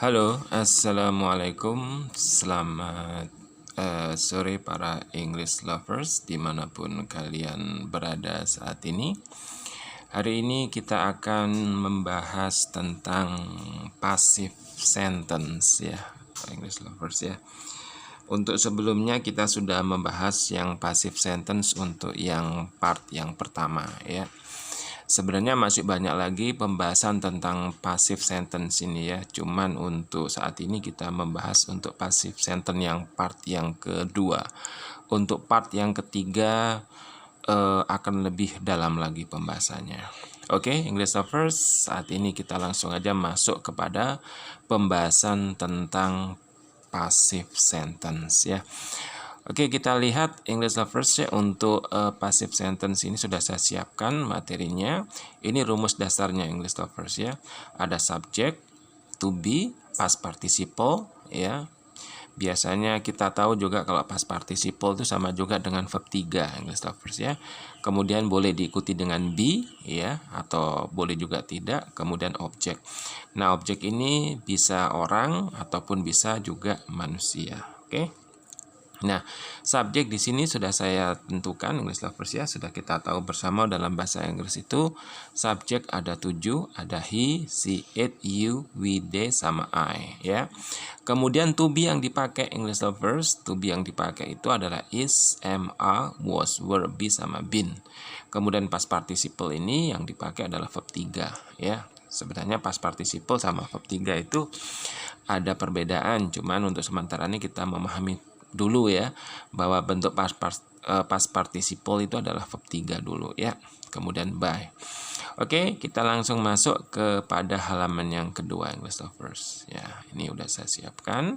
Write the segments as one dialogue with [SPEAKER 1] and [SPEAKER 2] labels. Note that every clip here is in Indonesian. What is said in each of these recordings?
[SPEAKER 1] Halo, assalamualaikum. Selamat sore para English lovers dimanapun kalian berada saat ini. Hari ini kita akan membahas tentang passive sentence ya, English lovers ya. Untuk sebelumnya kita sudah membahas yang passive sentence untuk yang part yang pertama ya. Sebenarnya masih banyak lagi pembahasan tentang passive sentence ini ya. Cuman untuk saat ini kita membahas untuk passive sentence yang part yang kedua. Untuk part yang ketiga akan lebih dalam lagi pembahasannya. Oke, English lovers, saat ini kita langsung aja masuk kepada pembahasan tentang passive sentence ya. Oke, kita lihat English lovers ya, untuk passive sentence ini sudah saya siapkan materinya. Ini rumus dasarnya English lovers ya. Ada subject, to be, past participle ya. Biasanya kita tahu juga kalau past participle itu sama juga dengan verb 3 English lovers ya. Kemudian boleh diikuti dengan be ya, atau boleh juga tidak. Kemudian objek. Nah, objek ini bisa orang ataupun bisa juga manusia. Oke. Nah, subjek di sini sudah saya tentukan English lovers ya, sudah kita tahu bersama dalam bahasa Inggris itu subjek ada 7, ada he, she, it, you, we, they, sama I ya. Kemudian to be yang dipakai English lovers, to be yang dipakai itu adalah is, am, are, was, were, be, sama been. Kemudian past participle ini yang dipakai adalah verb 3 ya. Sebenarnya past participle sama verb 3 itu ada perbedaan, cuman untuk sementara ini kita memahami dulu ya, bahwa bentuk past participle itu adalah verb 3 dulu ya, kemudian by. Oke, kita langsung masuk kepada halaman yang kedua English lovers ya. Ini udah saya siapkan.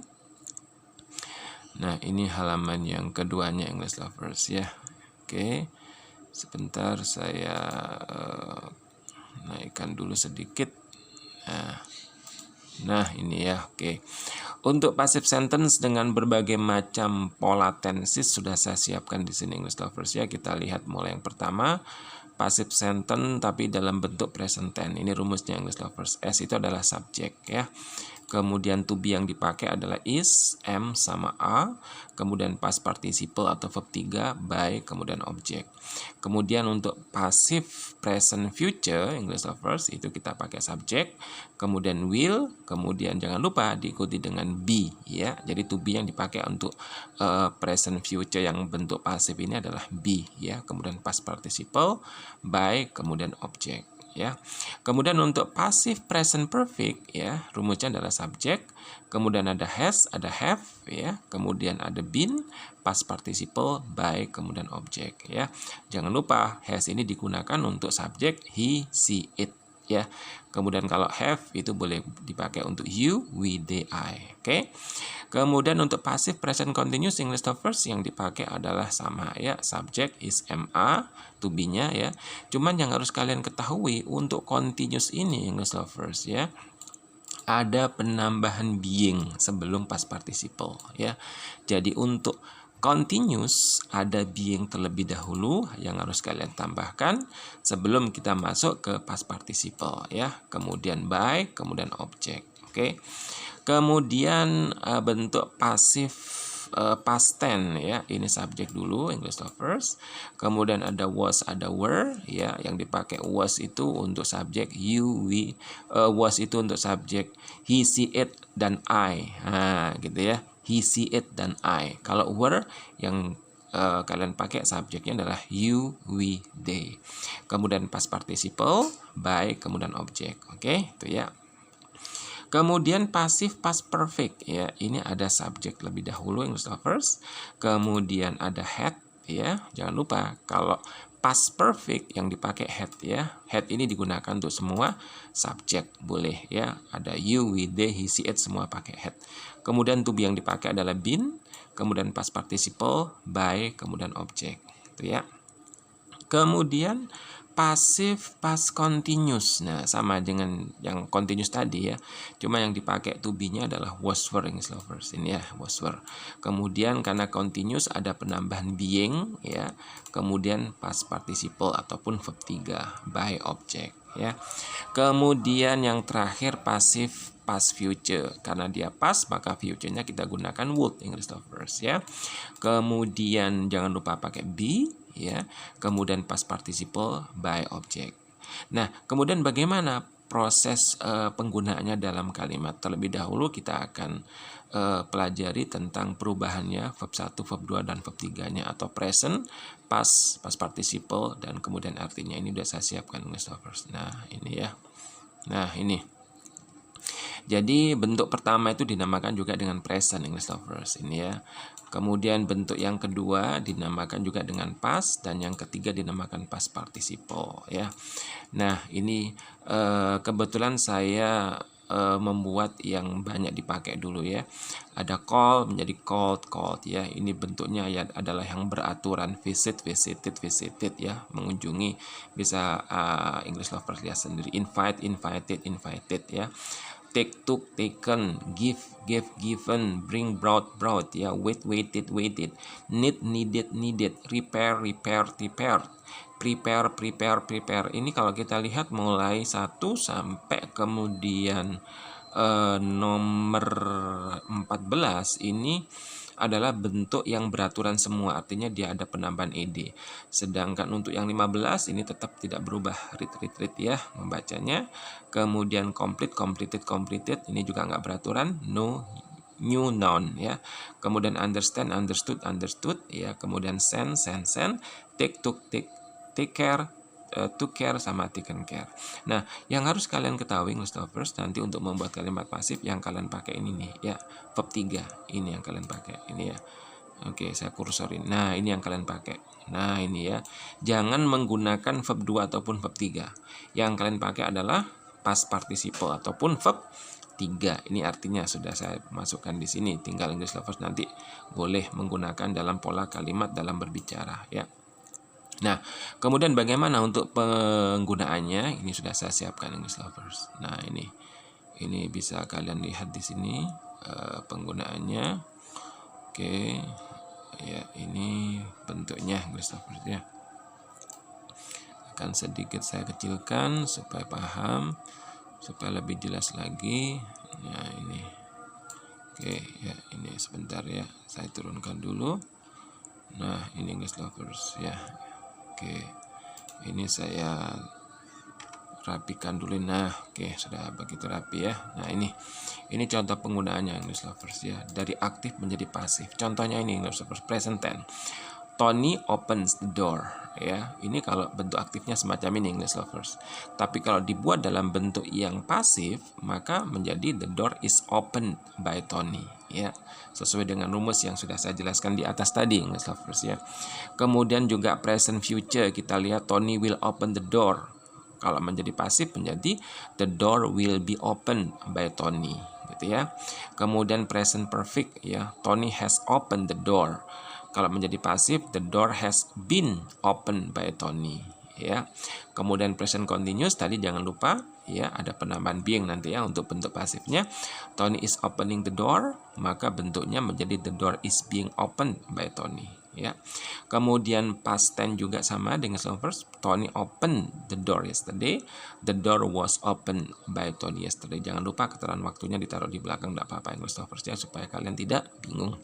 [SPEAKER 1] Nah, ini halaman yang keduanya English lovers ya. Oke, sebentar saya naikkan dulu sedikit. Nah, ini ya. Oke. Untuk passive sentence dengan berbagai macam pola tenses sudah saya siapkan di sini English lovers ya. Kita lihat mulai yang pertama, passive sentence tapi dalam bentuk present tense. Ini rumusnya English lovers. S itu adalah subjek ya. Kemudian to be yang dipakai adalah is, am, sama are. Kemudian past participle atau verb 3 by, kemudian objek. Kemudian untuk passive present future English lovers itu kita pakai subjek, kemudian will, kemudian jangan lupa diikuti dengan be ya. Jadi to be yang dipakai untuk present future yang bentuk pasif ini adalah be ya. Kemudian past participle by, kemudian objek ya. Kemudian untuk passive present perfect ya, rumusnya adalah subjek, kemudian ada has, ada have ya, kemudian ada been, past participle by, kemudian objek ya. Jangan lupa has ini digunakan untuk subjek he, she, it ya. Kemudian kalau have itu boleh dipakai untuk you, we, they, I. Oke. Kemudian untuk passive present continuous English lovers yang dipakai adalah sama ya, subject is, am, are, to be-nya ya. Cuman yang harus kalian ketahui untuk continuous ini English lovers ya, ada penambahan being sebelum past participle ya. Jadi untuk continuous ada being terlebih dahulu yang harus kalian tambahkan sebelum kita masuk ke past participle ya. Kemudian by, kemudian objek. Oke. Kemudian bentuk pasif past tense ya, ini subjek dulu English lovers. Kemudian ada was, ada were ya, yang dipakai was itu untuk subjek you, we, was itu untuk subjek he, she, it, dan I. Nah, gitu ya. He, she, it, dan I. Kalau were yang kalian pakai subjeknya adalah you, we, they. Kemudian past participle by, kemudian objek. Oke, itu ya. Kemudian pasif past perfect ya, ini ada subjek lebih dahulu English lovers. Kemudian ada had ya, jangan lupa kalau past perfect yang dipakai had ya. Had ini digunakan untuk semua subjek boleh ya. Ada you, we, they, he, she, it semua pakai had. Kemudian to be yang dipakai adalah been, kemudian past participle by, kemudian objek. Itu ya. Kemudian pasif past continuous. Nah, sama dengan yang continuous tadi ya. Cuma yang dipakai to be-nya adalah was, were English lovers. Ini ya, was, were. Kemudian karena continuous ada penambahan being ya. Kemudian past participle ataupun verb 3 by, objek ya. Kemudian yang terakhir pasif past future. Karena dia past, maka future-nya kita gunakan would, English lovers ya. Kemudian jangan lupa pakai be ya. Kemudian past participle by object. Nah, kemudian bagaimana proses penggunaannya dalam kalimat? Terlebih dahulu kita akan pelajari tentang perubahannya verb 1, verb 2, dan verb 3-nya atau present, past participle, dan kemudian artinya. Ini sudah saya siapkan, English lovers. Nah, ini ya. Nah, ini. Jadi bentuk pertama itu dinamakan juga dengan present, English lovers. Ini ya. Kemudian bentuk yang kedua dinamakan juga dengan past, dan yang ketiga dinamakan past participle ya. Nah, ini kebetulan saya membuat yang banyak dipakai dulu ya. Ada call menjadi called ya. Ini bentuknya ya adalah yang beraturan, visit, visited, visited ya, mengunjungi. Bisa English lovers lihat sendiri, invite, invited, invited ya. Take, took, taken, give, gave, given, bring, brought, brought ya, wait, waited, waited, need, needed, needed, repair, repaired, repaired, prepare, prepare, prepare. Ini kalau kita lihat mulai 1 sampai kemudian nomor 14 ini adalah bentuk yang beraturan semua, artinya dia ada penambahan ed. Sedangkan untuk yang 15 ini tetap tidak berubah, read ya membacanya. Kemudian complete, completed, completed, ini juga nggak beraturan, no, new noun ya. Kemudian understand, understood, understood ya. Kemudian send, send, send, take, took, take care, took care, sama taken care. Nah, yang harus kalian ketahui, English lovers, nanti untuk membuat kalimat pasif yang kalian pakai ini nih ya, verb 3 ini yang kalian pakai ini ya. Oke, saya kursorin. Nah, ini yang kalian pakai. Nah, ini ya. Jangan menggunakan verb 2 ataupun verb 3. Yang kalian pakai adalah past participle ataupun verb 3. Ini artinya sudah saya masukkan di sini. Tinggal English lovers nanti boleh menggunakan dalam pola kalimat dalam berbicara ya. Nah, kemudian bagaimana untuk penggunaannya? Ini sudah saya siapkan, English lovers. Nah, ini bisa kalian lihat di sini penggunaannya. Oke, ya ini bentuknya, English lovers ya. Akan sedikit saya kecilkan supaya paham, supaya lebih jelas lagi. Nah, ini. Oke, ya ini sebentar ya. Saya turunkan dulu. Nah, ini English lovers ya. Oke, ini saya rapikan dulu. Nah, oke, sudah begitu rapi ya. Nah, ini contoh penggunaannya, English lovers ya. Dari aktif menjadi pasif. Contohnya ini, English lovers, present tense. Tony opens the door ya. Ini kalau bentuk aktifnya semacam ini, English lovers. Tapi kalau dibuat dalam bentuk yang pasif, maka menjadi the door is opened by Tony ya, sesuai dengan rumus yang sudah saya jelaskan di atas tadi, English lovers ya. Kemudian juga present future, kita lihat Tony will open the door. Kalau menjadi pasif menjadi the door will be opened by Tony gitu ya. Kemudian present perfect ya, Tony has opened the door. Kalau menjadi pasif, the door has been opened by Tony ya. Kemudian present continuous tadi jangan lupa ya, ada penambahan being nanti ya untuk bentuk pasifnya. Tony is opening the door, maka bentuknya menjadi the door is being opened by Tony ya. Kemudian past tense juga sama dengan lovers. Tony opened the door yesterday, the door was opened by Tony yesterday. Jangan lupa keterangan waktunya ditaruh di belakang, tidak apa-apa English lovers ya, supaya kalian tidak bingung.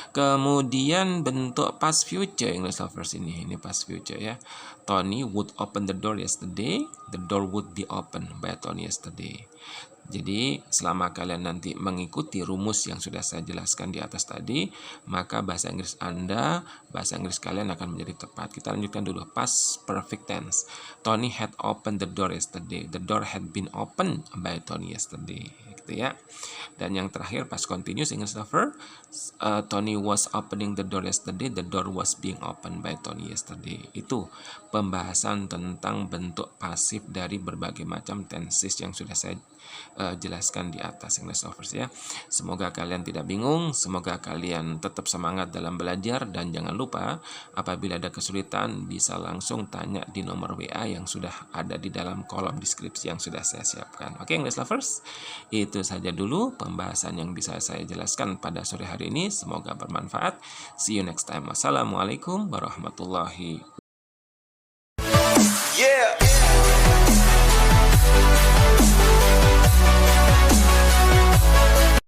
[SPEAKER 1] Kemudian bentuk past future, English lovers, ini past future ya. Tony would open the door yesterday, the door would be opened by Tony yesterday. Jadi selama kalian nanti mengikuti rumus yang sudah saya jelaskan di atas tadi, maka bahasa Inggris Anda, bahasa Inggris kalian akan menjadi tepat. Kita lanjutkan dulu past perfect tense. Tony had opened the door yesterday, the door had been opened by Tony yesterday. Gitu ya. Dan yang terakhir past continuous, English lover, Tony was opening the door yesterday, the door was being opened by Tony yesterday. Itu pembahasan tentang bentuk pasif dari berbagai macam tenses yang sudah saya jelaskan di atas, English lovers ya. Semoga kalian tidak bingung, semoga kalian tetap semangat dalam belajar, dan jangan lupa apabila ada kesulitan bisa langsung tanya di nomor WA yang sudah ada di dalam kolom deskripsi yang sudah saya siapkan. Oke, English lovers, itu saja dulu pembahasan yang bisa saya jelaskan pada sore hari ini. Semoga bermanfaat. See you next time. Wassalamualaikum warahmatullahi wabarakatuh.